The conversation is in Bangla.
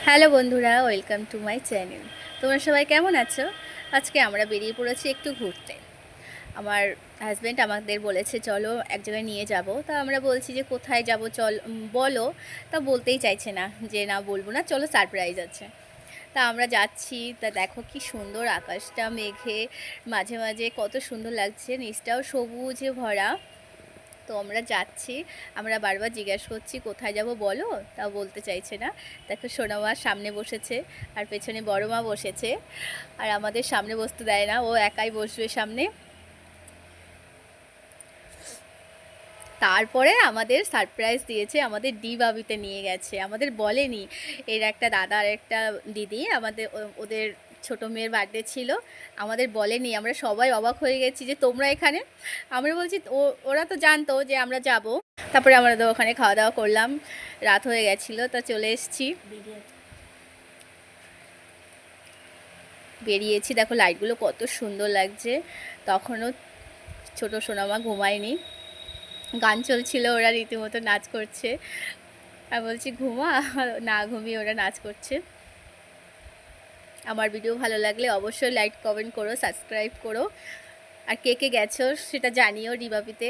হ্যালো বন্ধুরা, ওয়েলকাম টু মাই চ্যানেল। তোমরা সবাই কেমন আছো? আজকে আমরা বেরিয়ে পড়েছি একটু ঘুরতে। আমার হাজব্যান্ড আমাদের বলেছে চলো এক জায়গায় নিয়ে যাব। তা আমরা বলছি যে কোথায় যাব, চল বলো। তা বলতেই চাইছে না, যে না বলবো না, চলো সারপ্রাইজ আছে। তা আমরা যাচ্ছি। তা দেখো কি সুন্দর আকাশটা মেঘে মাঝে মাঝে, কত সুন্দর লাগছে, নিচটাও সবুজে ভরা। তো আমরা যাচ্ছি। আমরা বারবার জিজ্ঞাসা করছি কোথায় যাব বলো, তাও বলতে চাইছে না। দেখো সোনামা সামনে বসেছে আর পেছনে বড় মা বসেছে, আর আমাদের সামনে বসতে দেয় না, ও একাই বসবে সামনে। তারপরে আমাদের সারপ্রাইজ দিয়েছে, আমাদের ডিবাবিতে নিয়ে গেছে, আমাদের বলেনি। এর একটা দাদা আর একটা দিদি, আমাদের ওদের ছোট মেয়ের বার্থডে ছিল, আমাদের বলেনি। আমরা সবাই অবাক হয়ে গেছি যে তোমরা এখানে। আমরা বলছি ওরা তো জানতো যে আমরা যাব। তারপরে আমরা তো ওখানে খাওয়া দাওয়া করলাম, রাত হয়ে গেছিলো, তা চলে এসেছি। বেরিয়েছি, দেখো লাইটগুলো কত সুন্দর লাগছে। তখনও ছোট সোনামা ঘুমায়নি, গান চলছিল, ওরা রীতিমতো নাচ করছে। আমি বলছি ঘুমা, না ঘুমিয়ে ওরা নাচ করছে। আমার ভিডিও ভালো লাগলে অবশ্যই লাইক কমেন্ট করো, সাবস্ক্রাইব করো। আর কে কে গেছো সেটা জানিও ডিবাবিতে।